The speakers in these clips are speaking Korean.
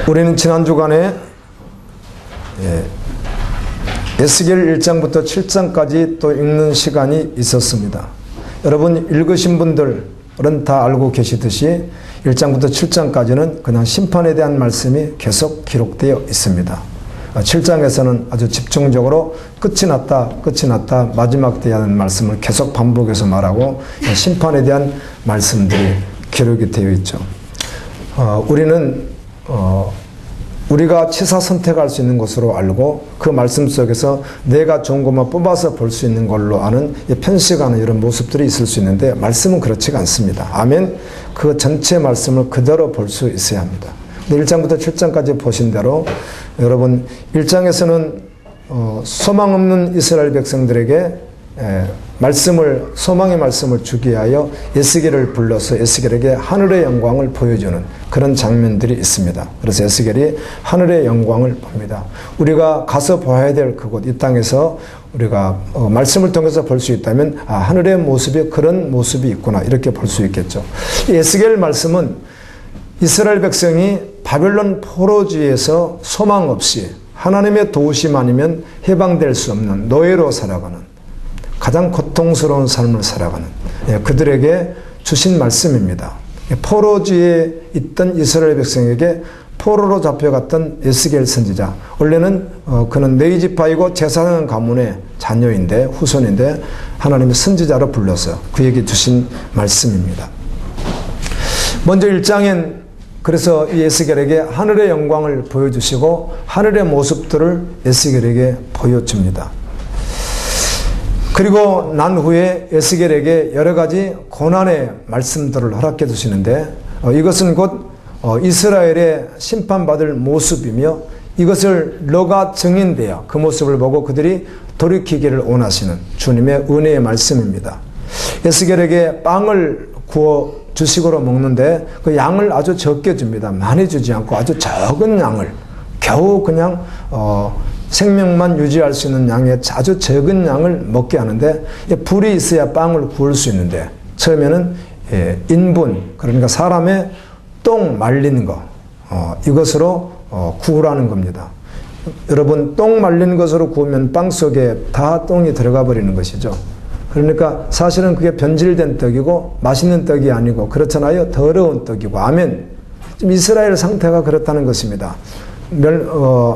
우리는 지난 주간에 에스겔 1장부터 7장까지 또 읽는 시간이 있었습니다. 여러분 읽으신 분들은 다 알고 계시듯이 1장부터 7장까지는 그냥 심판에 대한 말씀이 계속 기록되어 있습니다. 7장에서는 아주 집중적으로 끝이 났다 마지막 대한 말씀을 계속 반복해서 말하고 심판에 대한 말씀들이 기록이 되어 있죠. 우리는 우리가 취사 선택할 수 있는 것으로 알고 그 말씀 속에서 내가 좋은 것만 뽑아서 볼 수 있는 걸로 아는 편식하는 이런 모습들이 있을 수 있는데 말씀은 그렇지가 않습니다. 아멘. 그 전체 말씀을 그대로 볼 수 있어야 합니다. 1장부터 7장까지 보신 대로 여러분 1장에서는 소망 없는 이스라엘 백성들에게 소망의 말씀을 주기 위하여 에스겔을 불러서 에스겔에게 하늘의 영광을 보여주는 그런 장면들이 있습니다. 그래서 에스겔이 하늘의 영광을 봅니다. 우리가 가서 봐야 될 그곳, 이 땅에서 우리가 말씀을 통해서 볼 수 있다면 하늘의 모습이 그런 모습이 있구나 이렇게 볼 수 있겠죠. 이 에스겔 말씀은 이스라엘 백성이 바벨론 포로지에서 소망 없이 하나님의 도우심 아니면 해방될 수 없는 노예로 살아가는 가장 고통스러운 삶을 살아가는 그들에게 주신 말씀입니다. 포로지에 있던 이스라엘 백성에게 포로로 잡혀갔던 에스겔 선지자, 원래는 그는 레위지파이고 제사장 가문의 자녀인데 후손인데 하나님의 선지자로 불러서 그에게 주신 말씀입니다. 먼저 1장엔 그래서 이 에스겔에게 하늘의 영광을 보여주시고 하늘의 모습들을 에스겔에게 보여줍니다. 그리고 난 후에 에스겔에게 여러 가지 고난의 말씀들을 허락해 주시는데 이것은 곧 이스라엘의 심판받을 모습이며 이것을 너가 증인되어 그 모습을 보고 그들이 돌이키기를 원하시는 주님의 은혜의 말씀입니다. 에스겔에게 빵을 구워 주식으로 먹는데 그 양을 아주 적게 줍니다. 많이 주지 않고 아주 적은 양을 겨우 그냥 생명만 유지할 수 있는 양의 아주 적은 양을 먹게 하는데 불이 있어야 빵을 구울 수 있는데 처음에는 인분 그러니까 사람의 똥 말린 거 이것으로 구우라는 겁니다. 여러분 똥 말린 것으로 구우면 빵 속에 다 똥이 들어가 버리는 것이죠. 그러니까 사실은 그게 변질된 떡이고 맛있는 떡이 아니고 그렇잖아요. 더러운 떡이고 아멘. 지금 이스라엘 상태가 그렇다는 것입니다.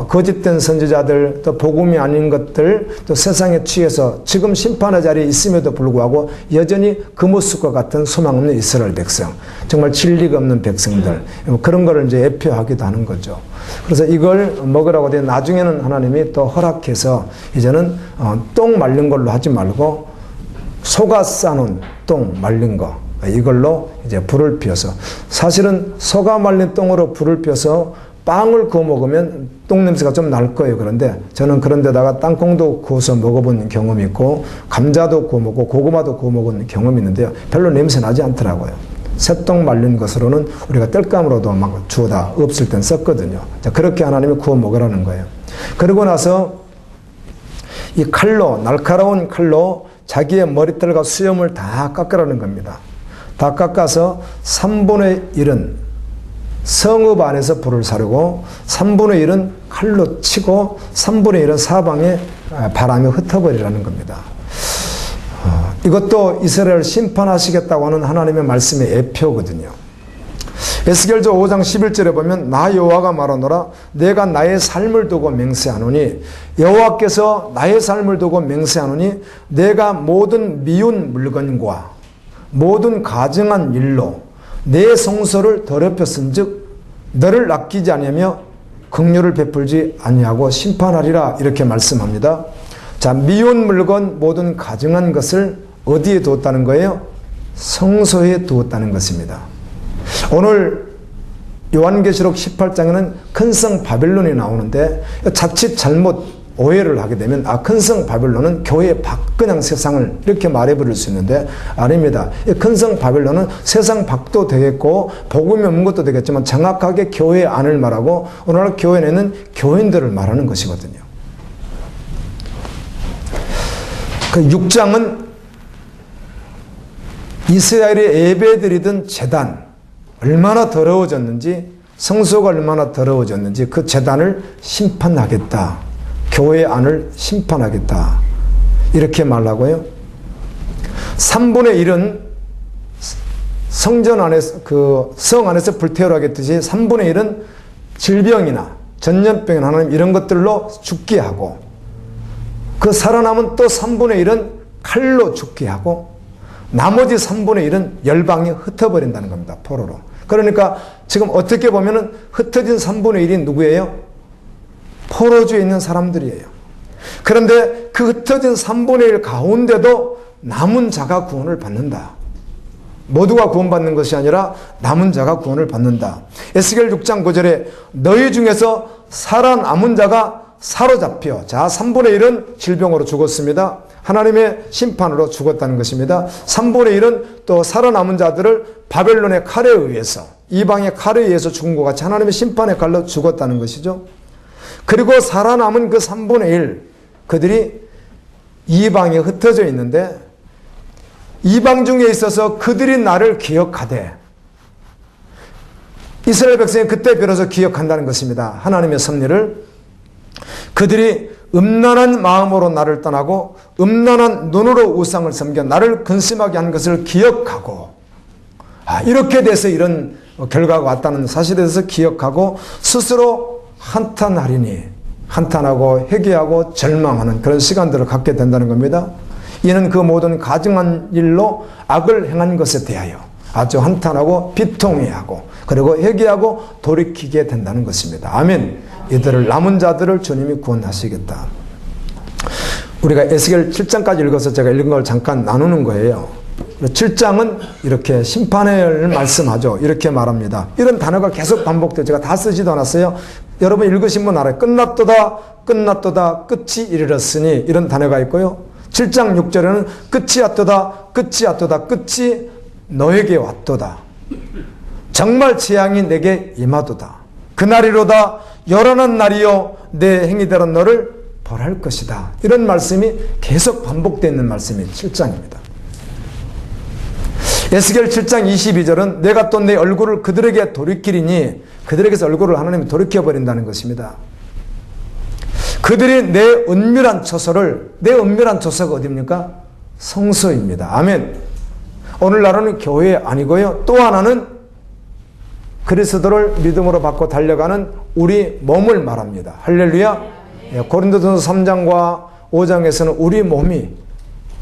거짓된 선지자들 또 복음이 아닌 것들 또 세상에 취해서 지금 심판의 자리에 있음에도 불구하고 여전히 그 모습과 같은 소망 없는 이스라엘 백성, 정말 진리가 없는 백성들 그런 거를 이제 예표하기도 하는 거죠. 그래서 이걸 먹으라고 돼 나중에는 하나님이 또 허락해서 이제는 똥 말린 걸로 하지 말고 소가 싸놓은 똥 말린 거 이걸로 이제 불을 피워서 사실은 소가 말린 똥으로 불을 피워서 빵을 구워 먹으면 똥 냄새가 좀 날 거예요. 그런데 저는 그런 데다가 땅콩도 구워서 먹어본 경험이 있고 감자도 구워 먹고 고구마도 구워 먹은 경험이 있는데요. 별로 냄새 나지 않더라고요. 새똥 말린 것으로는 우리가 땔감으로도 막 주워다 없을 땐 썼거든요. 자, 그렇게 하나님이 구워 먹으라는 거예요. 그러고 나서 이 칼로 날카로운 칼로 자기의 머리털과 수염을 다 깎으라는 겁니다. 다 깎아서 3분의 1은 성읍 안에서 불을 사르고 3분의 1은 칼로 치고 3분의 1은 사방에 바람에 흩어버리라는 겁니다. 이것도 이스라엘을 심판하시겠다고 하는 하나님의 말씀의 예표거든요. 에스겔서 5장 11절에 보면 나 여호와가 말하노라 내가 나의 삶을 두고 맹세하노니 여호와께서 나의 삶을 두고 맹세하노니 내가 모든 미운 물건과 모든 가증한 일로 내 성소를 더럽혔은즉 너를 아끼지 아니하며 긍휼을 베풀지 아니하고 심판하리라 이렇게 말씀합니다. 자, 미운 물건 모든 가증한 것을 어디에 두었다는 거예요? 성소에 두었다는 것입니다. 오늘 요한계시록 18장에는 큰 성 바벨론이 나오는데 자칫 잘못 오해를 하게 되면 큰 성 바벨론은 교회 밖 그냥 세상을 이렇게 말해버릴 수 있는데 아닙니다. 큰 성 바벨론은 세상 밖도 되겠고 복음이 없는 것도 되겠지만 정확하게 교회 안을 말하고 오늘날 교회에는 교인들을 말하는 것이거든요. 그 6장은 이스라엘의 예배드리던 제단 얼마나 더러워졌는지 성소가 얼마나 더러워졌는지 그 제단을 심판하겠다. 교회 안을 심판하겠다. 이렇게 말하고요. 3분의 1은 성전 안에서, 성 안에서 불태우라 했듯이 3분의 1은 질병이나 전염병이나 하나님 이런 것들로 죽게 하고, 그 살아남은 또 3분의 1은 칼로 죽게 하고, 나머지 3분의 1은 열방에 흩어버린다는 겁니다. 포로로. 그러니까 지금 어떻게 보면은 흩어진 3분의 1이 누구예요? 포로주에 있는 사람들이에요. 그런데 그 흩어진 3분의 1 가운데도 남은 자가 구원을 받는다. 모두가 구원받는 것이 아니라 남은 자가 구원을 받는다. 에스겔 6장 9절에 너희 중에서 살아남은 자가 사로잡혀, 자 3분의 1은 질병으로 죽었습니다. 하나님의 심판으로 죽었다는 것입니다. 3분의 1은 또 살아남은 자들을 바벨론의 칼에 의해서, 이방의 칼에 의해서 죽은 것 같이 하나님의 심판의 칼로 죽었다는 것이죠. 그리고 살아남은 그 3분의 1, 그들이 이방에 흩어져 있는데, 이방 중에 있어서 그들이 나를 기억하되, 이스라엘 백성이 그때 비로소 기억한다는 것입니다. 하나님의 섭리를. 그들이 음란한 마음으로 나를 떠나고 음란한 눈으로 우상을 섬겨 나를 근심하게 한 것을 기억하고, 이렇게 돼서 이런 결과가 왔다는 사실에 대해서 기억하고 스스로 한탄하리니, 한탄하고 회개하고 절망하는 그런 시간들을 갖게 된다는 겁니다. 이는 그 모든 가증한 일로 악을 행한 것에 대하여 아주 한탄하고 비통해하고 그리고 회개하고 돌이키게 된다는 것입니다. 아멘. 이들을, 남은 자들을 주님이 구원하시겠다. 우리가 에스겔 7장까지 읽어서 제가 읽은 걸 잠깐 나누는 거예요. 7장은 이렇게 심판을 말씀하죠. 이렇게 말합니다. 이런 단어가 계속 반복돼요. 제가 다 쓰지도 않았어요. 여러분 읽으신 분 알아요. 끝났도다, 끝났도다, 끝이 이르렀으니, 이런 단어가 있고요. 7장 6절에는 끝이 왔도다, 끝이 왔도다, 끝이 너에게 왔도다. 정말 재앙이 내게 임하도다. 그날이로다, 요란한 날이요 내 행위대로 너를 벌할 것이다. 이런 말씀이 계속 반복되어 있는 말씀이 7장입니다. 에스겔 7장 22절은 내가 또 내 얼굴을 그들에게 돌이키리니, 그들에게서 얼굴을 하나님이 돌이켜버린다는 것입니다. 그들이 내 은밀한 처소를, 내 은밀한 처소가 어디입니까? 성소입니다. 아멘. 오늘날은 교회 아니고요. 또 하나는 그리스도를 믿음으로 받고 달려가는 우리 몸을 말합니다. 할렐루야. 고린도전서 3장과 5장에서는 우리 몸이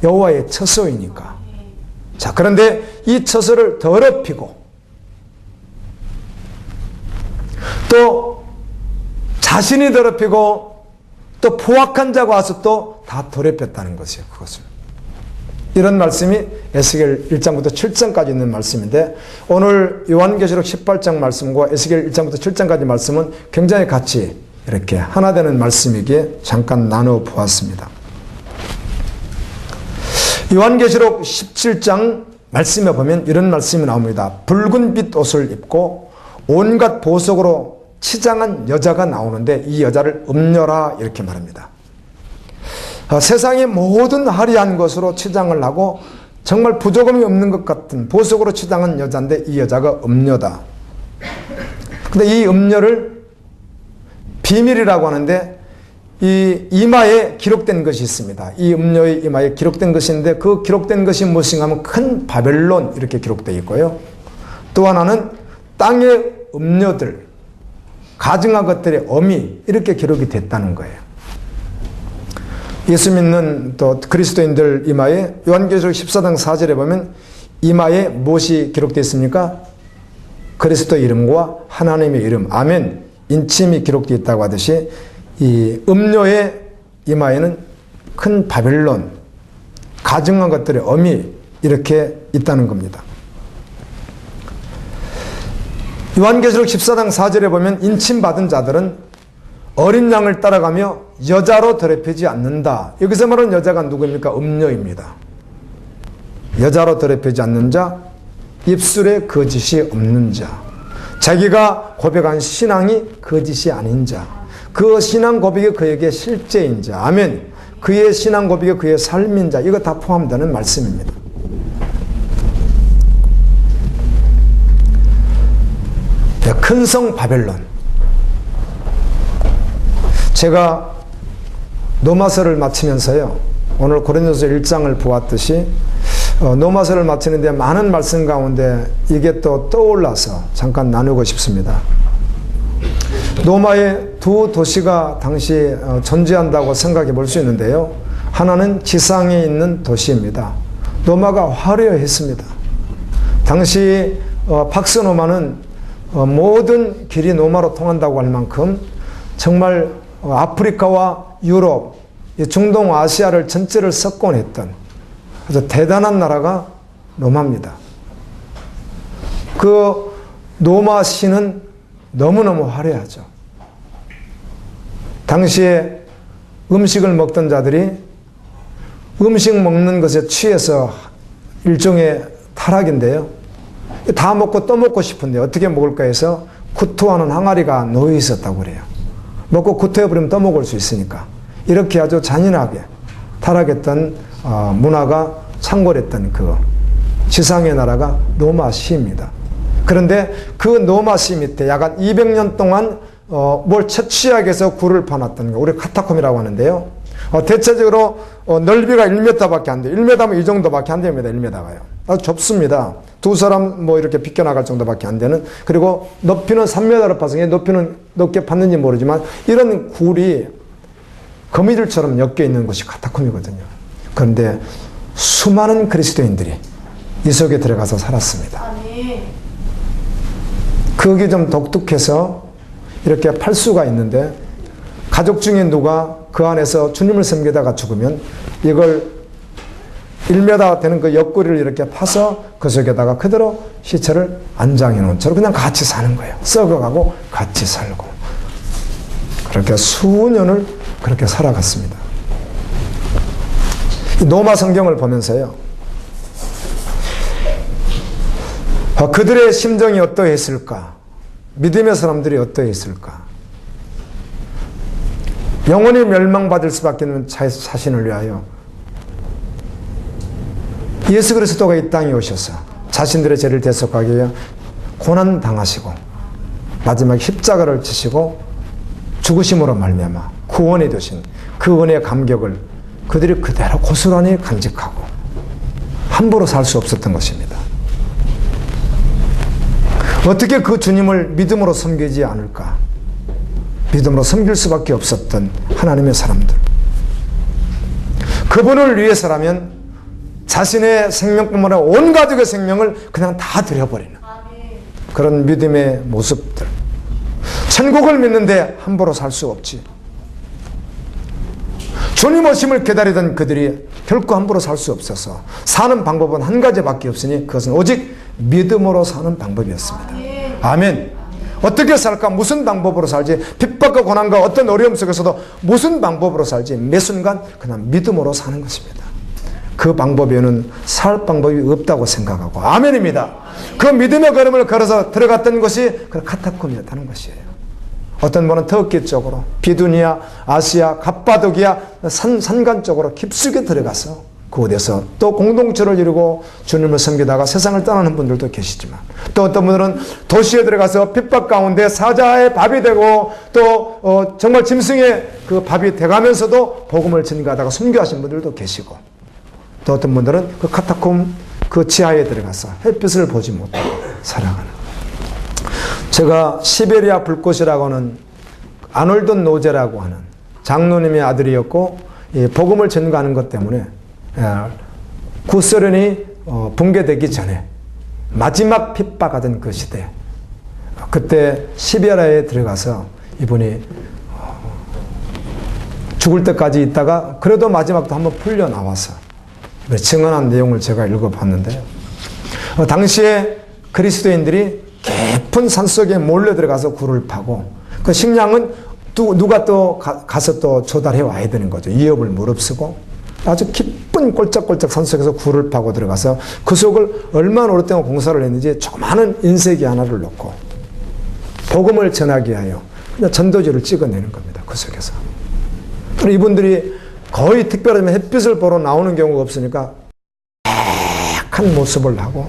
여호와의 처소이니까. 자, 그런데 이 처소를 더럽히고 또 자신이 더럽히고 또 포악한 자가 와서 또 다 더럽혔다는 것이에요. 그것을. 이런 말씀이 에스겔 1장부터 7장까지 있는 말씀인데, 오늘 요한계시록 18장 말씀과 에스겔 1장부터 7장까지 말씀은 굉장히 같이 이렇게 하나 되는 말씀이기에 잠깐 나눠 보았습니다. 요한계시록 17장 말씀에 보면 이런 말씀이 나옵니다. 붉은빛 옷을 입고 온갖 보석으로 치장한 여자가 나오는데 이 여자를 음녀라 이렇게 말합니다. 세상의 모든 화려한 것으로 치장을 하고 정말 부족함이 없는 것 같은 보석으로 치장한 여자인데 이 여자가 음녀다. 근데 이 음녀를 비밀이라고 하는데 이 이마에 기록된 것이 있습니다. 이 음녀의 이마에 기록된 것이 있는데 그 기록된 것이 무엇인가 하면 큰 바벨론 이렇게 기록되어 있고요. 또 하나는 땅의 음녀들, 가증한 것들의 어미 이렇게 기록이 됐다는 거예요. 예수 믿는 또 그리스도인들 이마에 요한계시록 14장 4절에 보면 이마에 무엇이 기록되어 있습니까? 그리스도 이름과 하나님의 이름, 아멘, 인침이 기록되어 있다고 하듯이 이 음녀의 이마에는 큰 바벨론, 가증한 것들의 어미 이렇게 있다는 겁니다. 요한계시록 14장 4절에 보면 인침받은 자들은 어린 양을 따라가며 여자로 더럽히지 않는다. 여기서 말하는 여자가 누구입니까? 음녀입니다. 여자로 더럽히지 않는 자, 입술에 거짓이 없는 자, 자기가 고백한 신앙이 거짓이 아닌 자, 그 신앙 고백이 그에게 실제인 자, 아멘, 그의 신앙 고백이 그의 삶인 자, 이거 다 포함되는 말씀입니다. 큰 성 바벨론. 제가 노마서를 마치면서요, 오늘 고린도서 1장을 보았듯이 노마서를 마치는데 많은 말씀 가운데 이게 또 떠올라서 잠깐 나누고 싶습니다. 노마의 두 도시가 당시 존재한다고 생각해 볼 수 있는데요. 하나는 지상에 있는 도시입니다. 노마가 화려했습니다. 당시 박스노마는 모든 길이 노마로 통한다고 할 만큼 정말 아프리카와 유럽, 중동 아시아를 전체를 석권했던 아주 대단한 나라가 노마입니다. 그 노마 시는 너무너무 화려하죠. 당시에 음식을 먹던 자들이 음식 먹는 것에 취해서 일종의 타락인데요. 다 먹고 또 먹고 싶은데 어떻게 먹을까 해서 구토하는 항아리가 놓여 있었다고 그래요. 먹고 구토해버리면 또 먹을 수 있으니까. 이렇게 아주 잔인하게 타락했던 문화가 창궐했던 그 지상의 나라가 노마시입니다. 그런데 그 노마시 밑에 약간 200년 동안 뭘 채취하기 위해서 굴을 파놨던 거, 우리 카타콤이라고 하는데요. 대체적으로 넓이가 1m밖에 안 돼요. 1m면 이 정도밖에 안 됩니다. 1m가요. 아주 좁습니다. 두 사람 뭐 이렇게 비껴나갈 정도밖에 안 되는. 그리고 높이는 3m로 파서 높이는 높게 팠는지 모르지만 이런 굴이 거미줄처럼 엮여 있는 곳이 카타콤이거든요. 그런데 수많은 그리스도인들이 이 속에 들어가서 살았습니다. 그게 좀 독특해서 이렇게 팔 수가 있는데, 가족 중에 누가 그 안에서 주님을 섬기다가 죽으면 이걸 1m 되는 그 옆구리를 이렇게 파서 그 속에다가 그대로 시체를 안장해 놓은 채로 그냥 같이 사는 거예요. 썩어가고 같이 살고. 그렇게 수년을 그렇게 살아갔습니다. 노마 성경을 보면서요, 그들의 심정이 어떠했을까? 믿음의 사람들이 어떠했을까? 영원히 멸망받을 수밖에 없는 자신을 위하여 예수 그리스도가 이 땅에 오셔서 자신들의 죄를 대속하기 위해 고난 당하시고 마지막 십자가를 지시고 죽으심으로 말미암아 구원이 되신 그 은혜의 감격을 그들이 그대로 고스란히 간직하고 함부로 살 수 없었던 것입니다. 어떻게 그 주님을 믿음으로 섬기지 않을까? 믿음으로 섬길 수밖에 없었던 하나님의 사람들. 그분을 위해서라면 자신의 생명뿐만 아니라 온 가족의 생명을 그냥 다 드려버리는 그런 믿음의 모습들. 천국을 믿는데 함부로 살 수 없지. 주님 오심을 기다리던 그들이 결코 함부로 살 수 없어서 사는 방법은 한 가지밖에 없으니 그것은 오직 믿음으로 사는 방법이었습니다. 아멘. 어떻게 살까? 무슨 방법으로 살지? 핍박과 고난과 어떤 어려움 속에서도 무슨 방법으로 살지? 매 순간 그냥 믿음으로 사는 것입니다. 그 방법에는 살 방법이 없다고 생각하고, 아멘입니다. 그 믿음의 걸음을 걸어서 들어갔던 것이 그 카타콤이었다는 것이에요. 어떤 분은 터키 쪽으로, 비두니아, 아시아, 갑바도기아 산간 쪽으로 깊숙이 들어가서 그곳에서 또 공동체를 이루고 주님을 섬기다가 세상을 떠나는 분들도 계시지만, 또 어떤 분들은 도시에 들어가서 핍박 가운데 사자의 밥이 되고 또 정말 짐승의 그 밥이 돼가면서도 복음을 전가하다가 순교하신 분들도 계시고, 또 어떤 분들은 그 카타콤 그 지하에 들어가서 햇빛을 보지 못하고 살아가는. 제가 시베리아 불꽃이라고 하는 아놀드 노제라고 하는 장로님의 아들이었고, 복음을 전가하는 것 때문에 구소련이 붕괴되기 전에 마지막 핍박하던 그 시대, 그때 시베리아에 들어가서 이분이 죽을 때까지 있다가 그래도 마지막도 한번 풀려 나와서 증언한 내용을 제가 읽어봤는데요. 당시에 그리스도인들이 깊은 산속에 몰래 들어가서 굴을 파고 그 식량은 누가 또 가서 또 조달해 와야 되는 거죠. 위협을 무릅쓰고 아주 깊은 꼴짝꼴짝 산속에서 굴을 파고 들어가서 그 속을 얼마나 오랫동안 공사를 했는지 조그마한 인쇄기 하나를 놓고 복음을 전하기 위하여 그냥 전도지를 찍어내는 겁니다. 그 속에서. 이분들이 거의 특별하면 햇빛을 보러 나오는 경우가 없으니까 한 모습을 하고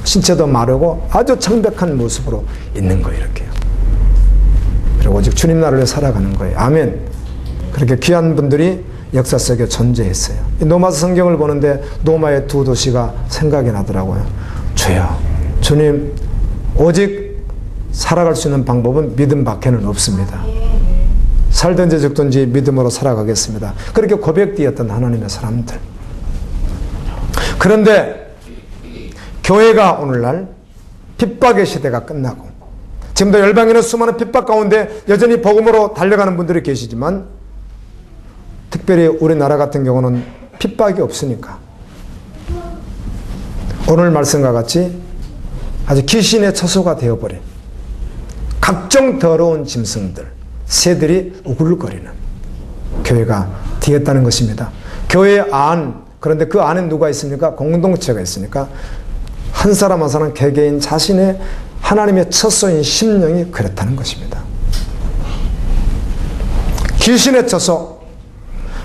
신체도 마르고 아주 창백한 모습으로 있는 거예요. 이렇게요. 그리고 오직 주님 나라를 살아가는 거예요. 아멘. 그렇게 귀한 분들이 역사 속에 존재했어요. 노마서 성경을 보는데 노마의 두 도시가 생각이 나더라고요. 주여, 주님, 오직 살아갈 수 있는 방법은 믿음 밖에는 없습니다. 살든지 죽든지 믿음으로 살아가겠습니다. 그렇게 고백되었던 하나님의 사람들. 그런데 교회가 오늘날 핍박의 시대가 끝나고 지금도 열방에는 수많은 핍박 가운데 여전히 복음으로 달려가는 분들이 계시지만 특별히 우리나라 같은 경우는 핍박이 없으니까 오늘 말씀과 같이 아주 귀신의 처소가 되어버린 각종 더러운 짐승들, 새들이 우글거리는 교회가 되었다는 것입니다. 교회 안, 그런데 그 안에 누가 있습니까? 공동체가 있으니까 한 사람 한 사람 개개인 자신의 하나님의 처소인 심령이 그렇다는 것입니다. 귀신의 처소,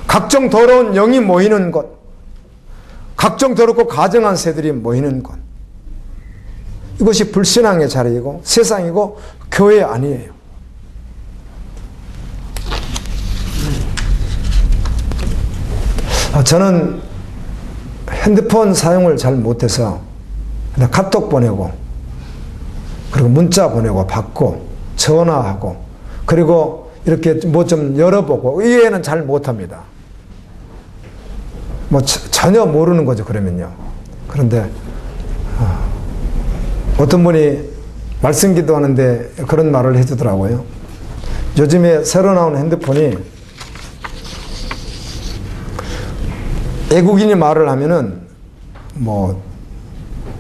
각종 더러운 영이 모이는 곳, 각종 더럽고 가증한 새들이 모이는 곳, 이것이 불신앙의 자리이고 세상이고 교회 아니에요. 저는 핸드폰 사용을 잘 못해서 그냥 카톡 보내고 그리고 문자 보내고 받고 전화하고 그리고 이렇게 뭐 좀 열어보고 이해는 잘 못합니다. 뭐 전혀 모르는 거죠. 그러면요. 그런데 어떤 분이 말씀 기도하는데 그런 말을 해주더라고요. 요즘에 새로 나온 핸드폰이 외국인이 말을 하면은 뭐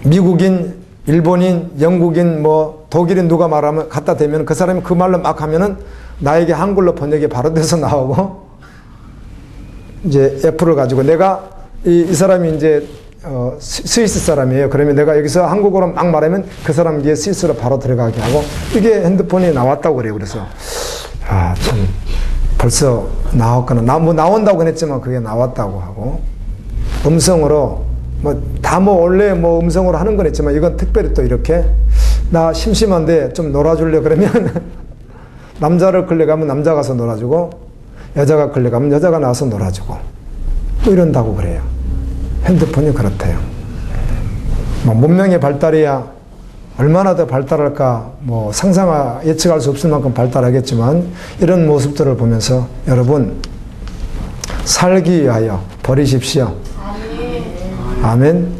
미국인, 일본인, 영국인, 뭐 독일인 누가 말하면 갖다 대면 그 사람이 그 말로 막 하면은 나에게 한글로 번역이 바로 돼서 나오고 이제 애플을 가지고 내가 이 사람이 이제 스위스 사람이에요. 그러면 내가 여기서 한국어로 막 말하면 그 사람 뒤에 스위스로 바로 들어가게 하고 이게 핸드폰이 나왔다고 그래요. 그래서 참 벌써 나왔거나 뭐 나온다고 했지만 그게 나왔다고 하고 음성으로 다 원래 음성으로 하는 건 있지만 이건 특별히 또 이렇게 나 심심한데 좀 놀아줄래 그러면 남자를 끌려가면 남자가 가서 놀아주고 여자가 끌려가면 여자가 나와서 놀아주고 또 이런다고 그래요. 핸드폰이 그렇대요. 문명의 발달이야 얼마나 더 발달할까 예측할 수 없을 만큼 발달하겠지만 이런 모습들을 보면서 여러분 살기 위하여 버리십시오. 아멘.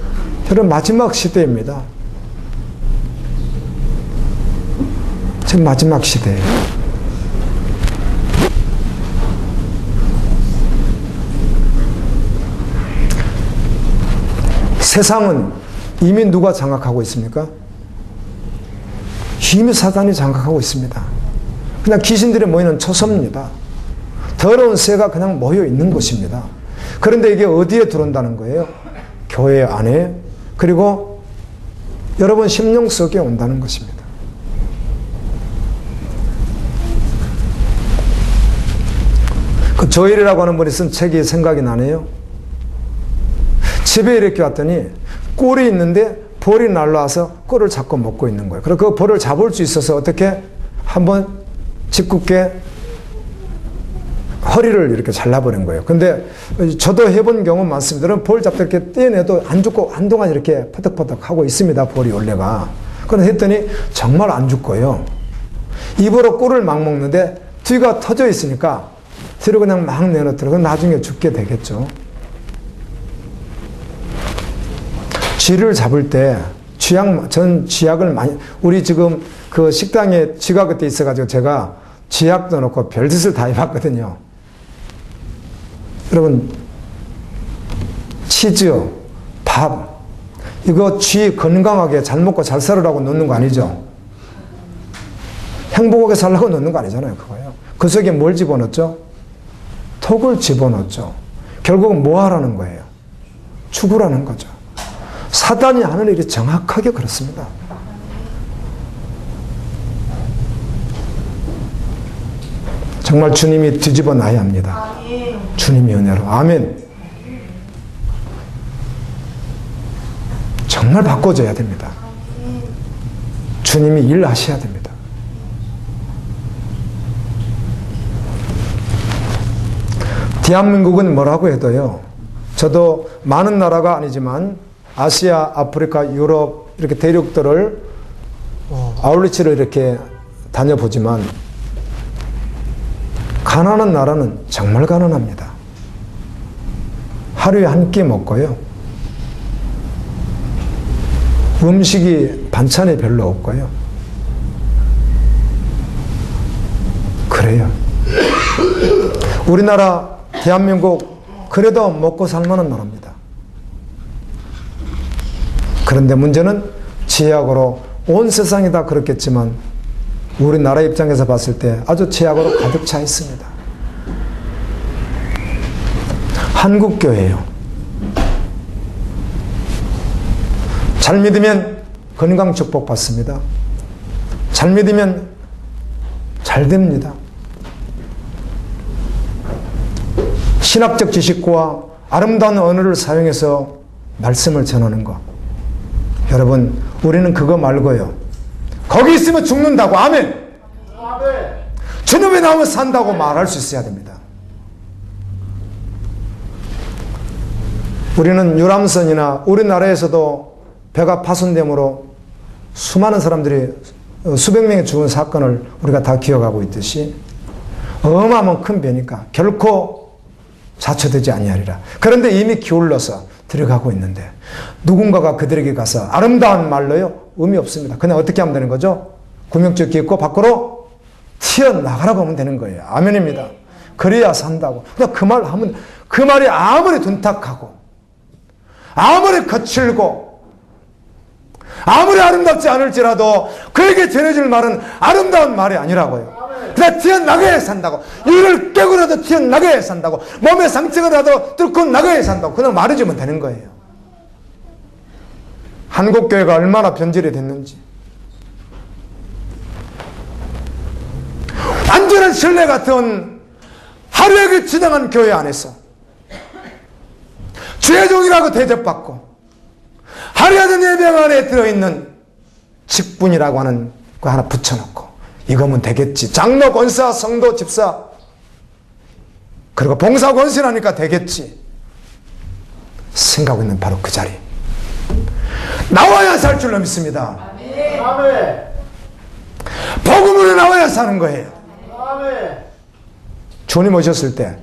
여러분 마지막 시대입니다. 지금 마지막 시대예요. 세상은 이미 누가 장악하고 있습니까? 이미 사단이 장악하고 있습니다. 그냥 귀신들이 모이는 초소입니다. 더러운 새가 그냥 모여 있는 것입니다. 그런데 이게 어디에 들어온다는 거예요? 교회 안에, 그리고 여러분 심령 속에 온다는 것입니다. 그 조엘이라고 하는 분이 쓴 책이 생각이 나네요. 집에 이렇게 왔더니 꿀이 있는데 벌이 날라와서 꿀을 잡고 먹고 있는 거예요. 그리고 그 벌을 잡을 수 있어서 어떻게 한번 짓궂게 허리를 이렇게 잘라버린 거예요. 근데 저도 해본 경우 많습니다. 벌 잡다 이렇게 떼내도 안 죽고 한동안 이렇게 퍼덕퍼덕 하고 있습니다. 벌이 원래가. 그런데 했더니 정말 안 죽고요. 입으로 꿀을 막 먹는데 뒤가 터져 있으니까 뒤로 그냥 막 내놓더라고요. 나중에 죽게 되겠죠. 쥐를 잡을 때 전 쥐약을 많이, 우리 지금 그 식당에 쥐가 그때 있어가지고 제가 쥐약도 넣고 별짓을 다 해봤거든요. 여러분, 치즈, 밥, 이거 쥐 건강하게 잘 먹고 잘 살으라고 넣는 거 아니죠? 행복하게 살라고 넣는 거 아니잖아요, 그거요. 그 속에 뭘 집어넣었죠? 톡을 집어넣었죠. 결국은 뭐 하라는 거예요? 죽으라는 거죠. 사단이 하는 일이 정확하게 그렇습니다. 정말 주님이 뒤집어 놔야 합니다. 주님의 은혜로. 아멘. 정말 바꿔줘야 됩니다. 주님이 일하셔야 됩니다. 대한민국은 뭐라고 해도요, 저도 많은 나라가 아니지만 아시아, 아프리카, 유럽 이렇게 대륙들을 아울리치를 이렇게 다녀보지만 가난한 나라는 정말 가난합니다. 하루에 한 끼 먹고요, 음식이 반찬이 별로 없고요. 그래요. 우리나라 대한민국 그래도 먹고 살만한 나라입니다. 그런데 문제는 죄악으로 온 세상이 다 그렇겠지만 우리나라 입장에서 봤을 때 아주 죄악으로 가득 차 있습니다. 한국교회예요. 잘 믿으면 건강 축복 받습니다. 잘 믿으면 잘 됩니다. 신학적 지식과 아름다운 언어를 사용해서 말씀을 전하는 것. 여러분, 우리는 그거 말고요, 거기 있으면 죽는다고, 아멘. 주님에 나오면 산다고 말할 수 있어야 됩니다. 우리는 유람선이나 우리나라에서도 배가 파손됨으로 수많은 사람들이 수백 명이 죽은 사건을 우리가 다 기억하고 있듯이 어마어마한 큰 배니까 결코 자초되지 아니하리라. 그런데 이미 기울러서 들어가고 있는데 누군가가 그들에게 가서 아름다운 말로요, 의미 없습니다. 그냥 어떻게 하면 되는 거죠? 구명조끼 입고 밖으로 튀어나가라고 하면 되는 거예요. 아멘입니다. 그래야 산다고. 그냥 그 말 하면, 그 말이 아무리 둔탁하고 아무리 거칠고 아무리 아름답지 않을지라도 그에게 전해질 말은 아름다운 말이 아니라고요. 그냥 튀어나가야 산다고. 이를 깨고라도 튀어나가야 산다고. 몸에 상처가 나도 뚫고 나가야 산다고. 그냥 말해주면 되는 거예요. 한국교회가 얼마나 변질이 됐는지. 완전한 신뢰 같은 하루에게 지나간 교회 안에서 죄종이라고 대접받고 하루에도 예배당 안에 들어있는 직분이라고 하는 거 하나 붙여놓고 이거면 되겠지. 장로, 권사, 성도, 집사 그리고 봉사, 권신하니까 되겠지 생각하고 있는 바로 그 자리. 나와야 살 줄로 믿습니다. 아멘. 복음으로 나와야 사는 거예요. 아멘. 주님 오셨을 때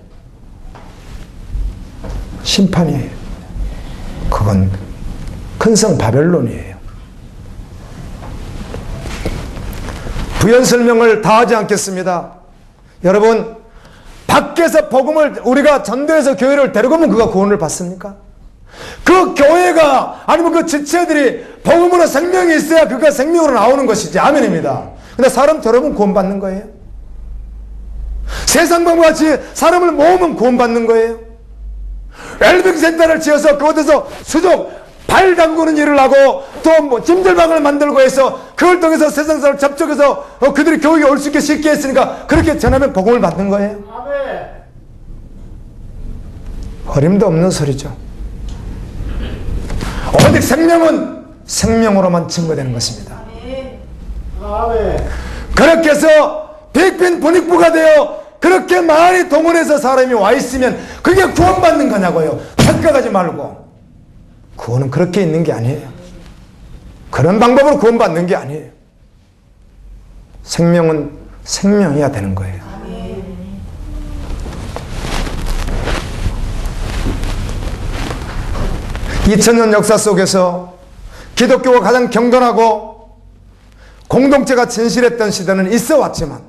심판이에요. 그건 큰성 바벨론이에요. 부연 설명을 다 하지 않겠습니다. 여러분, 밖에서 복음을 우리가 전도해서 교회를 데리고 오면 그가 구원을 받습니까? 그 교회가 아니면 그 지체들이 복음으로 생명이 있어야 그가 생명으로 나오는 것이지. 아멘입니다. 근데 사람 데려오면 구원받는 거예요. 세상 방과 같이 사람을 모으면 구원받는 거예요. 웰빙 센터를 지어서 그곳에서 수족 발 담그는 일을 하고 또 뭐 찜질방을 만들고 해서 그걸 통해서 세상 사람을 접촉해서 그들이 교육에 올 수 있게 쉽게 했으니까 그렇게 전하면 복음을 받는 거예요. 아멘. 어림도 없는 소리죠. 오직 생명은 생명으로만 증거되는 것입니다. 아멘. 그렇게 해서 빅빈 분익부가 되어 그렇게 많이 동원해서 사람이 와 있으면 그게 구원받는 거냐고요. 착각하지 말고. 구원은 그렇게 있는 게 아니에요. 그런 방법으로 구원받는 게 아니에요. 생명은 생명이어야 되는 거예요. 2000년 역사 속에서 기독교가 가장 경건하고 공동체가 진실했던 시대는 있어 왔지만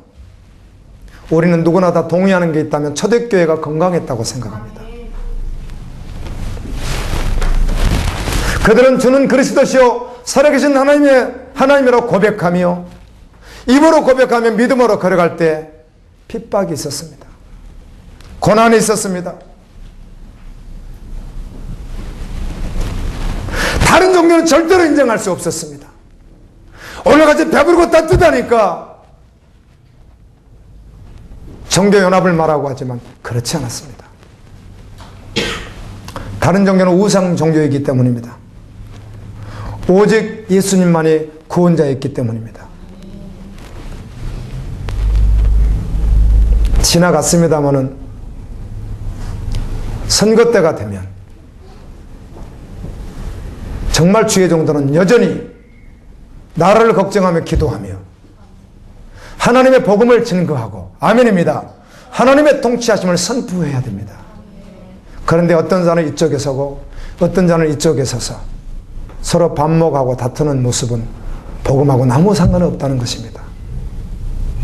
우리는 누구나 다 동의하는 게 있다면 초대교회가 건강했다고 생각합니다. 그들은 주는 그리스도시요 살아계신 하나님이라고 고백하며 입으로 고백하며 믿음으로 걸어갈 때 핍박이 있었습니다. 고난이 있었습니다. 다른 종교는 절대로 인정할 수 없었습니다. 오늘같이 배부르고 따뜻하니까 종교연합을 말하고 하지만 그렇지 않았습니다. 다른 종교는 우상 종교이기 때문입니다. 오직 예수님만이 구원자였기 때문입니다. 지나갔습니다마는 선거 때가 되면 정말 주의 종들은 여전히 나라를 걱정하며 기도하며 하나님의 복음을 증거하고, 아멘입니다, 하나님의 통치하심을 선포해야 됩니다. 그런데 어떤 자는 이쪽에 서고 어떤 자는 이쪽에 서서 서로 반목하고 다투는 모습은 복음하고는 아무 상관이 없다는 것입니다.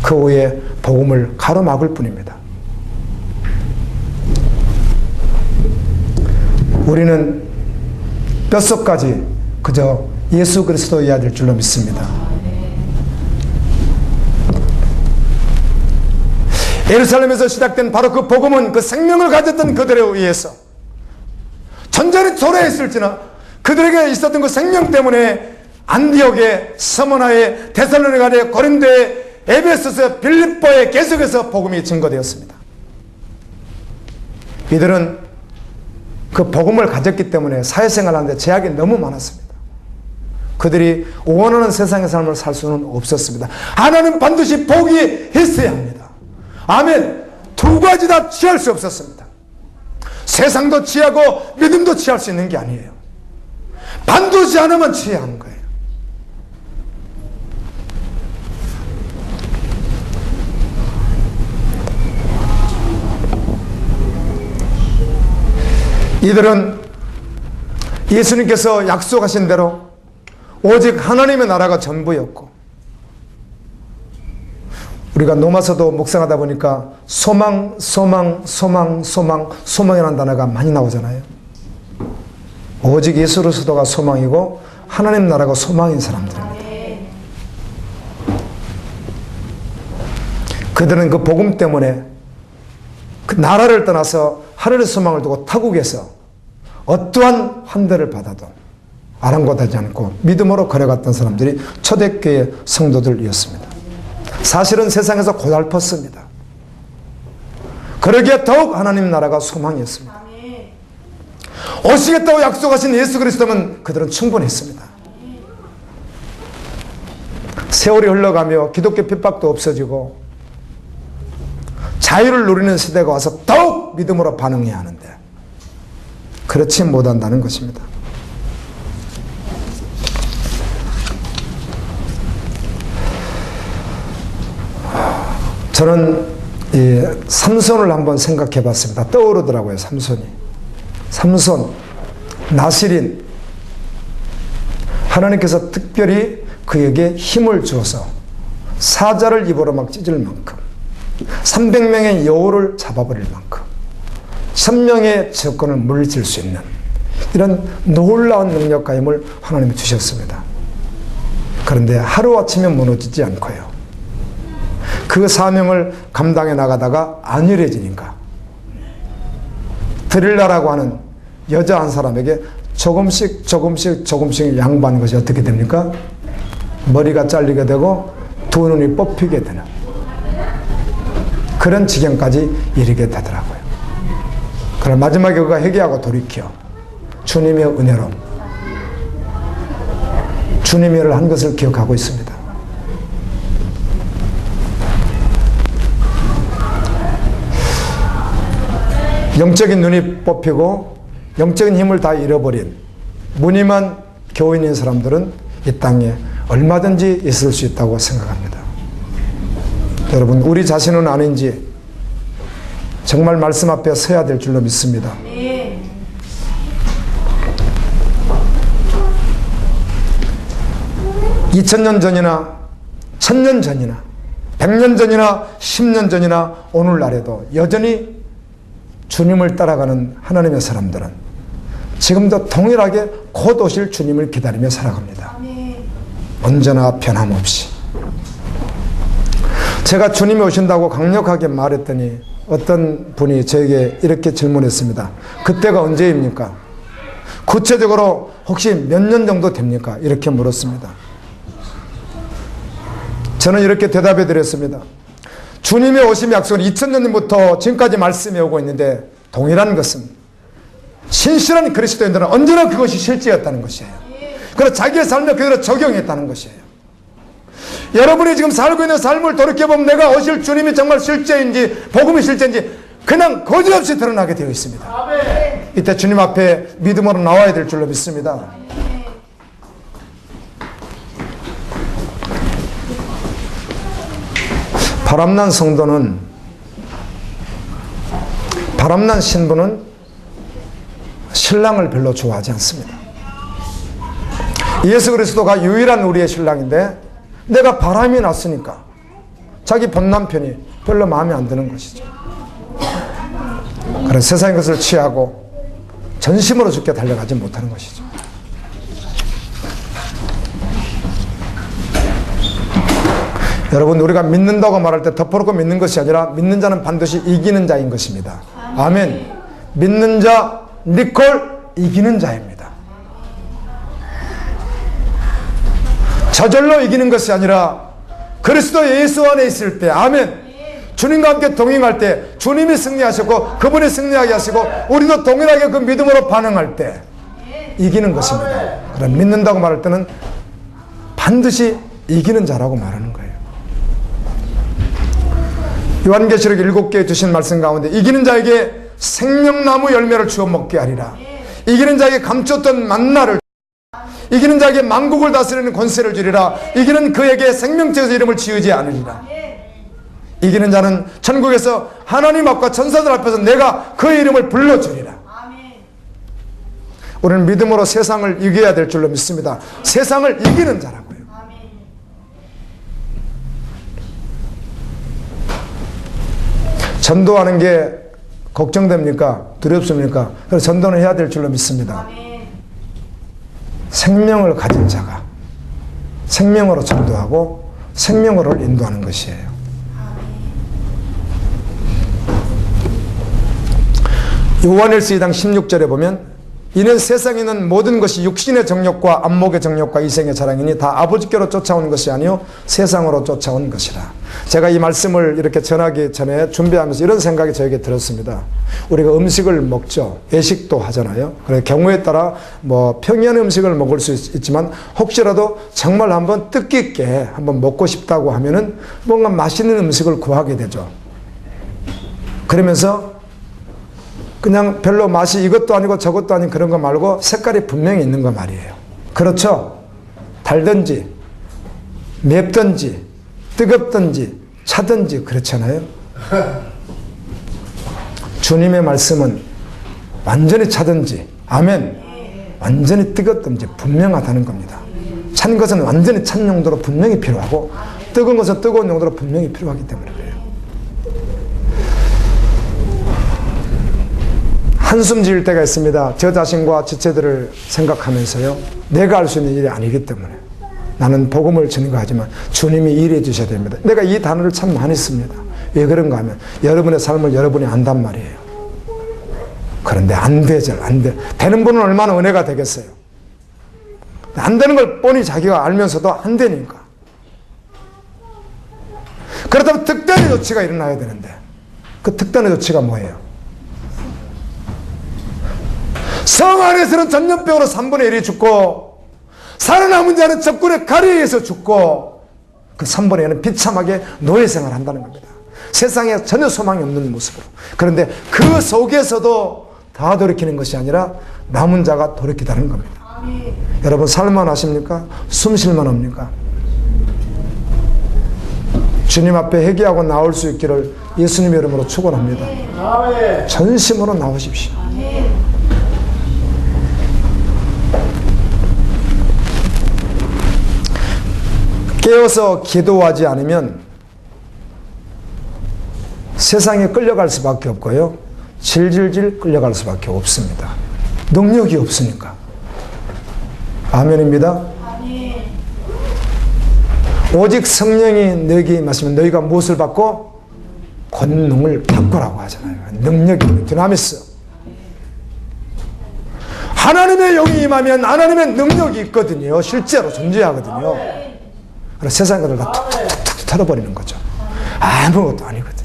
그 후에 복음을 가로막을 뿐입니다. 우리는 뼛속까지 그저 예수 그리스도여야 될 줄로 믿습니다. 예루살렘에서 시작된 바로 그 복음은 그 생명을 가졌던 그들에 의해서 전전에 도래했을지나 그들에게 있었던 그 생명 때문에 안디옥에, 서머나에, 데살로니가에, 고린도에, 에베소서에, 빌립보에 계속해서 복음이 증거되었습니다. 이들은 그 복음을 가졌기 때문에 사회생활 하는데 제약이 너무 많았습니다. 그들이 원하는 세상의 삶을 살 수는 없었습니다. 하나는 반드시 포기했어야 합니다. 아멘. 두 가지 다 취할 수 없었습니다. 세상도 취하고 믿음도 취할 수 있는 게 아니에요. 반드시 하나만 취해야 하는 거예요. 이들은 예수님께서 약속하신 대로 오직 하나님의 나라가 전부였고, 우리가 로마서도 묵상하다 보니까 소망, 소망, 소망, 소망, 소망이라는 단어가 많이 나오잖아요. 오직 예수 그리스도가 소망이고 하나님 나라가 소망인 사람들입니다. 그들은 그 복음 때문에 그 나라를 떠나서 하늘의 소망을 두고 타국에서 어떠한 환대를 받아도 아랑곳하지 않고 믿음으로 걸어갔던 사람들이 초대교회 성도들이었습니다. 사실은 세상에서 고달팠습니다. 그러기에 더욱 하나님 나라가 소망이었습니다. 오시겠다고 약속하신 예수 그리스도면 그들은 충분했습니다. 세월이 흘러가며 기독교 핍박도 없어지고 자유를 누리는 시대가 와서 더욱 믿음으로 반응해야 하는데 그렇지 못한다는 것입니다. 저는 이 삼손을 한번 생각해 봤습니다. 떠오르더라고요. 삼손, 나실인, 하나님께서 특별히 그에게 힘을 주어서 사자를 입으로 막 찢을 만큼, 300명의 여우를 잡아버릴 만큼, 1000명의 적군을 물리칠 수 있는 이런 놀라운 능력과 힘을 하나님이 주셨습니다. 그런데 하루아침에 무너지지 않고요, 그 사명을 감당해 나가다가 안일해지니까 드릴라라고 하는 여자 한 사람에게 조금씩 양보하는 것이 어떻게 됩니까? 머리가 잘리게 되고 두 눈이 뽑히게 되는 그런 지경까지 이르게 되더라고요. 그럼 마지막에 그가 회개하고 돌이켜 주님의 은혜로 주님의 일을 한 것을 기억하고 있습니다. 영적인 눈이 뽑히고 영적인 힘을 다 잃어버린 무늬만 교인인 사람들은 이 땅에 얼마든지 있을 수 있다고 생각합니다. 여러분, 우리 자신은 아닌지 정말 말씀 앞에 서야 될 줄로 믿습니다. 2000년 전이나 1000년 전이나 100년 전이나 10년 전이나 오늘날에도 여전히 주님을 따라가는 하나님의 사람들은 지금도 동일하게 곧 오실 주님을 기다리며 살아갑니다. 언제나 변함없이. 제가 주님이 오신다고 강력하게 말했더니 어떤 분이 저에게 이렇게 질문했습니다. 그때가 언제입니까? 구체적으로 혹시 몇 년 정도 됩니까? 이렇게 물었습니다. 저는 이렇게 대답해 드렸습니다. 주님의 오심 약속은 2000년부터 지금까지 말씀해 오고 있는데 동일한 것은 신실한 그리스도인들은 언제나 그것이 실제였다는 것이에요. 그래서 자기의 삶에 그대로 적용했다는 것이에요. 여러분이 지금 살고 있는 삶을 돌이켜보면 내가 오실 주님이 정말 실제인지 복음이 실제인지 그냥 거짓없이 드러나게 되어 있습니다. 이때 주님 앞에 믿음으로 나와야 될 줄로 믿습니다. 바람난 성도는, 바람난 신부는 신랑을 별로 좋아하지 않습니다. 예수 그리스도가 유일한 우리의 신랑인데 내가 바람이 났으니까 자기 본 남편이 별로 마음에 안 드는 것이죠. 그래서 세상의 것을 취하고 전심으로 주께 달려가지 못하는 것이죠. 여러분, 우리가 믿는다고 말할 때 덮어놓고 믿는 것이 아니라 믿는 자는 반드시 이기는 자인 것입니다. 아멘. 믿는 자 니콜 이기는 자입니다. 저절로 이기는 것이 아니라 그리스도 예수 안에 있을 때, 아멘, 주님과 함께 동행할 때 주님이 승리하셨고 그분이 승리하게 하시고 우리도 동일하게 그 믿음으로 반응할 때 이기는 것입니다. 그럼 믿는다고 말할 때는 반드시 이기는 자라고 말하는 거예요. 요한계시록 7개에 주신 말씀 가운데 이기는 자에게 생명나무 열매를 주어 먹게 하리라. 이기는 자에게 감췄던 만나를, 이기는 자에게 만국을 다스리는 권세를 주리라. 이기는 그에게 생명책에서 이름을 지으지 않으리라. 이기는 자는 천국에서 하나님 앞과 천사들 앞에서 내가 그의 이름을 불러주리라. 우리는 믿음으로 세상을 이겨야 될 줄로 믿습니다. 세상을 이기는 자라고요. 전도하는 게 걱정됩니까? 두렵습니까? 그래서 전도는 해야 될 줄로 믿습니다. 생명을 가진 자가 생명으로 전도하고 생명으로 인도하는 것이에요. 요한일서 2장 16절에 보면 이는 세상에 있는 모든 것이 육신의 정욕과 안목의 정욕과 이생의 자랑이니 다 아버지께로 쫓아온 것이 아니요 세상으로 쫓아온 것이라. 제가 이 말씀을 이렇게 전하기 전에 준비하면서 이런 생각이 저에게 들었습니다. 우리가 음식을 먹죠. 외식도 하잖아요. 그래서 경우에 따라 뭐 평이한 음식을 먹을 수 있지만 혹시라도 정말 한번 뜻깊게 한번 먹고 싶다고 하면은 뭔가 맛있는 음식을 구하게 되죠. 그러면서 그냥 별로 맛이 이것도 아니고 저것도 아닌 그런 거 말고 색깔이 분명히 있는 거 말이에요. 그렇죠? 달든지 맵든지 뜨겁든지 차든지 그렇잖아요. 주님의 말씀은 완전히 차든지, 아멘, 완전히 뜨겁든지 분명하다는 겁니다. 찬 것은 완전히 찬 용도로 분명히 필요하고 뜨거운 것은 뜨거운 용도로 분명히 필요하기 때문에 그래요. 한숨 지을 때가 있습니다. 저 자신과 지체들을 생각하면서요. 내가 할 수 있는 일이 아니기 때문에 나는 복음을 전가하지만 주님이 일해 주셔야 됩니다. 내가 이 단어를 참 많이 씁니다. 왜 그런가 하면 여러분의 삶을 여러분이 안단 말이에요. 그런데 안 되죠. 안 돼. 되는 분은 얼마나 은혜가 되겠어요. 안 되는 걸 뻔히 자기가 알면서도 안 되니까. 그렇다면 특단의 조치가 일어나야 되는데 그 특단의 조치가 뭐예요? 성 안에서는 전염병으로 3분의 1이 죽고 살아남은 자는 적군의 가리에서 죽고 그 3분의 1은 비참하게 노예생활을 한다는 겁니다. 세상에 전혀 소망이 없는 모습으로. 그런데 그 속에서도 다 돌이키는 것이 아니라 남은 자가 돌이키다는 겁니다. 여러분 살만 하십니까? 숨 쉴만 합니까? 주님 앞에 회개하고 나올 수 있기를 예수님의 이름으로 축원합니다. 전심으로 나오십시오. 깨어서 기도하지 않으면 세상에 끌려갈 수밖에 없고요. 질질질 끌려갈 수밖에 없습니다. 능력이 없으니까. 아멘입니다. 오직 성령이 너희에게 임하시면 너희가 무엇을 받고? 권능을 받고라고 하잖아요. 능력이 디나미스. 하나님의 영이 임하면 하나님의 능력이 있거든요. 실제로 존재하거든요. 그래서 세상 것을 다 툭툭툭 털어버리는 거죠. 아무것도 아니거든.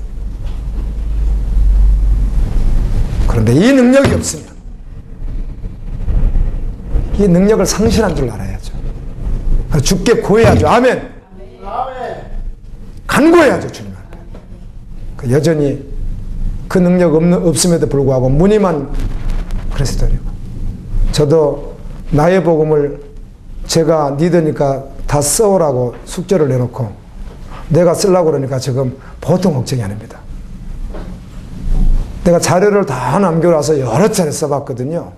그런데 이 능력이 없으면 이 능력을 상실한 줄 알아야죠. 주께 구해야죠. 아멘. 간구해야죠, 주님 앞에. 여전히 그 능력 없음에도 불구하고 문의만 그리스도리고, 저도 나의 복음을 제가 믿으니까 다 써오라고 숙제를 내놓고 내가 쓰려고 그러니까 지금 보통 걱정이 아닙니다. 내가 자료를 다 남겨놔서 여러 차례 써봤거든요.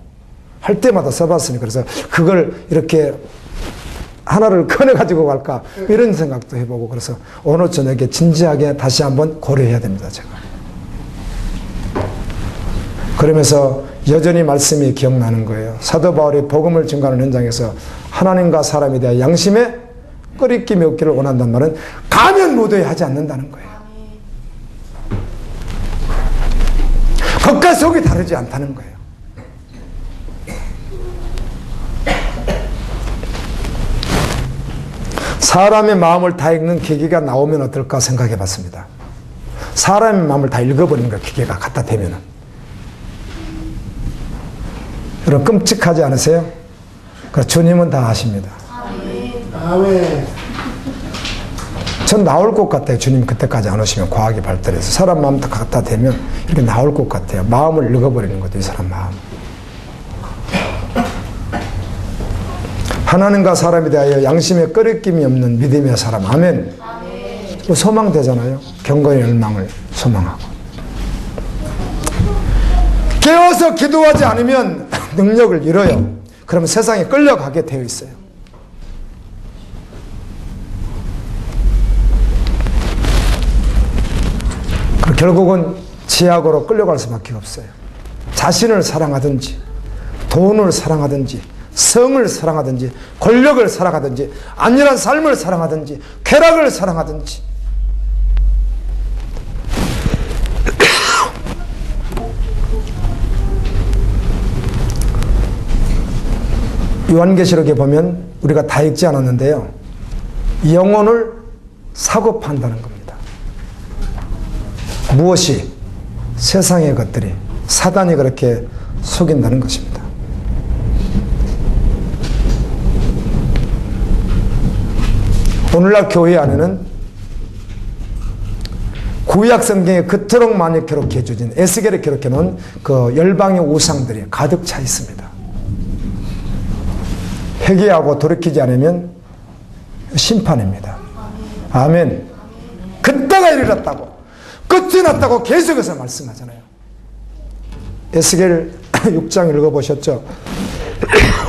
할 때마다 써봤으니까. 그래서 그걸 이렇게 하나를 꺼내가지고 갈까 이런 생각도 해보고, 그래서 오늘 저녁에 진지하게 다시 한번 고려해야 됩니다, 제가. 그러면서 여전히 말씀이 기억나는 거예요. 사도 바울이 복음을 증거하는 현장에서 하나님과 사람에 대한 양심에 꺼리낌이 없기를 원한다는 말은 가면 무도에 하지 않는다는 거예요. 겉과 속이 다르지 않다는 거예요. 사람의 마음을 다 읽는 기계가 나오면 어떨까 생각해 봤습니다. 사람의 마음을 다 읽어버리는 거, 기계가 갖다 대면은. 여러분 끔찍하지 않으세요? 주님은 다 아십니다. 아멘. 전 나올 것 같아요. 주님 그때까지 안 오시면 과학이 발달해서 사람 마음 다 갖다 대면 이렇게 나올 것 같아요. 마음을 읽어버리는 것도, 이 사람 마음. 하나님과 사람에 대하여 양심에 꺼리낌이 없는 믿음의 사람. 아멘. 소망되잖아요. 경건의 열망을 소망하고. 깨워서 기도하지 않으면 능력을 잃어요. 그러면 세상에 끌려가게 되어 있어요. 결국은 지약으로 끌려갈 수밖에 없어요. 자신을 사랑하든지, 돈을 사랑하든지, 성을 사랑하든지, 권력을 사랑하든지, 안전한 삶을 사랑하든지, 쾌락을 사랑하든지. 요한계시록에 보면 우리가 다 읽지 않았는데요, 영혼을 사고 판다는 겁니다. 무엇이? 세상의 것들이, 사단이 그렇게 속인다는 것입니다. 오늘날 교회 안에는 구약 성경에 그토록 많이 기록해 주진, 에스겔에 기록해 놓은 그 열방의 우상들이 가득 차 있습니다. 회개하고 돌이키지 않으면 심판입니다. 아멘. 그때가 이르렀다고, 끝이 났다고 계속해서 말씀하잖아요. 에스겔 6장 읽어보셨죠?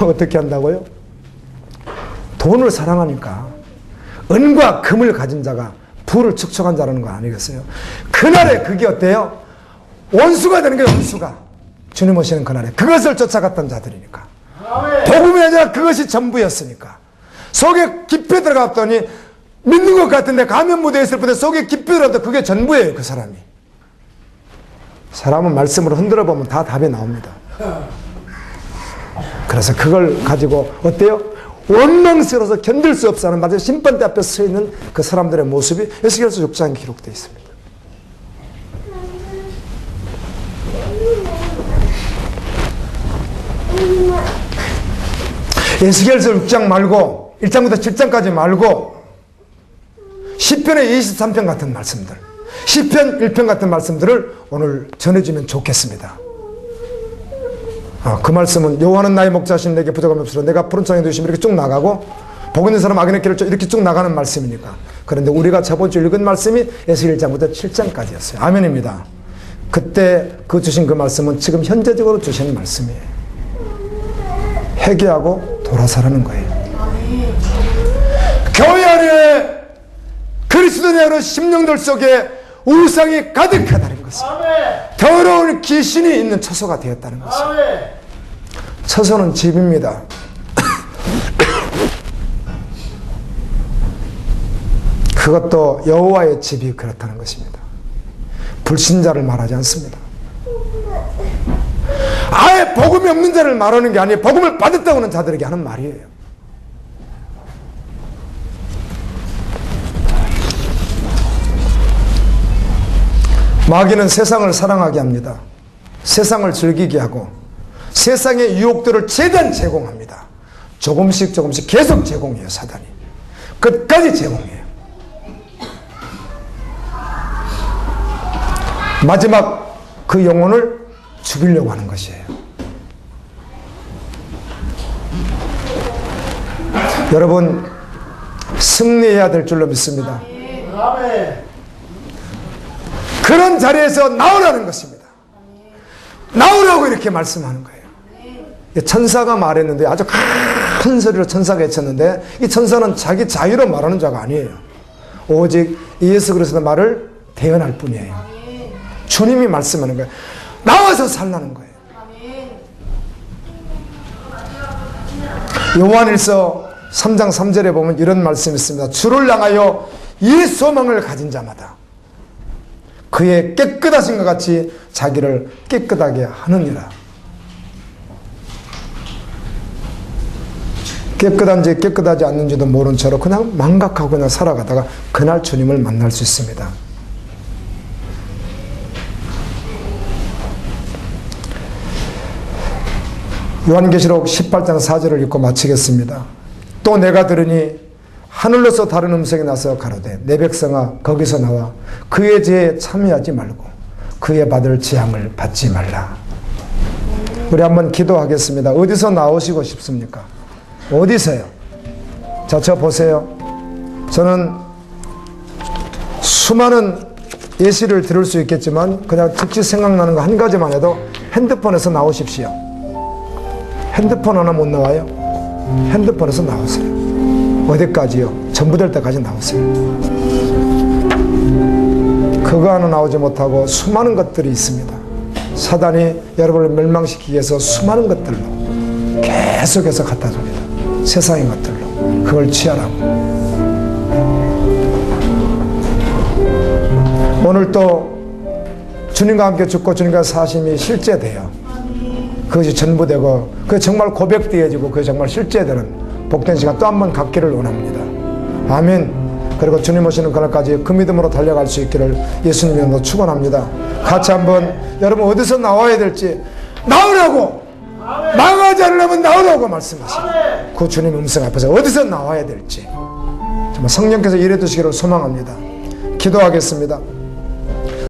어떻게 한다고요? 돈을 사랑하니까 은과 금을 가진 자가 부를 축적한 자라는 거 아니겠어요? 그날에 그게 어때요? 원수가 되는 거예요, 원수가. 주님 오시는 그날에 그것을 쫓아갔던 자들이니까. 복음이 아니라 그것이 전부였으니까. 속에 깊이 들어갔더니 믿는 것 같은데 가면 무대에 있을 뿐에 속에 깊이 들어가도 그게 전부예요, 그 사람이. 사람은 말씀으로 흔들어 보면 다 답이 나옵니다. 그래서 그걸 가지고 어때요? 원망스러워서 견딜 수 없어 하는, 마치 심판대 앞에 서 있는 그 사람들의 모습이 에스겔서 6장에 기록되어 있습니다. 에스겔서 6장 말고 1장부터 7장까지 말고 시편의 23편 같은 말씀들, 시편 1편 같은 말씀들을 오늘 전해주면 좋겠습니다. 그 말씀은 여호와는 나의 목자신, 내게 부족함이 없으리라, 내가 푸른 창에 두시면 이렇게 쭉 나가고, 복 있는 사람 악인의 길을 이렇게 쭉 나가는 말씀이니까. 그런데 우리가 저번 주 읽은 말씀이 에스겔 1장부터 7장까지였어요. 아멘입니다. 그때 그 주신 그 말씀은 지금 현재적으로 주신 말씀이에요. 회개하고 돌아서라는 거예요. 교회 안에 그리스도인의 심령들 속에 우상이 가득하다는 것은 더러운 귀신이 있는 처소가 되었다는 것입니다. 처소는 집입니다. 그것도 여호와의 집이 그렇다는 것입니다. 불신자를 말하지 않습니다. 아예 복음이 없는 자를 말하는 게 아니에요. 복음을 받았다고 하는 자들에게 하는 말이에요. 마귀는 세상을 사랑하게 합니다. 세상을 즐기게 하고 세상의 유혹들을 최대한 제공합니다. 조금씩 계속 제공해요, 사단이. 끝까지 제공해요. 마지막 그 영혼을 죽이려고 하는 것이에요. 여러분, 승리해야 될 줄로 믿습니다. 아멘. 그런 자리에서 나오라는 것입니다. 나오라고 이렇게 말씀하는 거예요. 천사가 말했는데, 아주 큰 소리로 천사가 외쳤는데, 이 천사는 자기 자유로 말하는 자가 아니에요. 오직 예수 그리스도의 말을 대언할 뿐이에요. 주님이 말씀하는 거예요. 나와서 살라는 거예요. 요한일서 3장 3절에 보면 이런 말씀이 있습니다. 주를 향하여 이 소망을 가진 자마다 그의 깨끗하신 것 같이 자기를 깨끗하게 하느니라. 깨끗한지 깨끗하지 않는지도 모른 채로 그냥 망각하고 그냥 살아가다가 그날 주님을 만날 수 있습니다. 요한계시록 18장 4절을 읽고 마치겠습니다. 또 내가 들으니 하늘로서 다른 음성이 나서 가로되 내 백성아 거기서 나와 그의 죄에 참여하지 말고 그의 받을 재앙을 받지 말라. 우리 한번 기도하겠습니다. 어디서 나오시고 싶습니까? 어디서요? 자, 저 보세요. 저는 수많은 예시를 들을 수 있겠지만 그냥 즉시 생각나는 거 한 가지만 해도 핸드폰에서 나오십시오. 핸드폰 하나 못 나와요? 핸드폰에서 나오세요. 어디까지요? 전부 될 때까지 나오세요. 그거 하나 나오지 못하고 수많은 것들이 있습니다. 사단이 여러분을 멸망시키기 위해서 수많은 것들로 계속해서 갖다 줍니다. 세상의 것들로. 그걸 취하라고. 오늘 또 주님과 함께 죽고 주님과 사심이 실제돼요. 그것이 전부 되고 그게 정말 고백되어지고 그게 정말 실제되는 복된 시간 또 한 번 갖기를 원합니다. 아멘. 그리고 주님 오시는 그날까지 그 믿음으로 달려갈 수 있기를 예수님 이름으로 축원합니다. 같이 한번 여러분 어디서 나와야 될지 나오라고, 망하지 않으려면 나오라고 말씀하시고 그 주님 음성 앞에서 어디서 나와야 될지 정말 성령께서 일해 주시기를 소망합니다. 기도하겠습니다.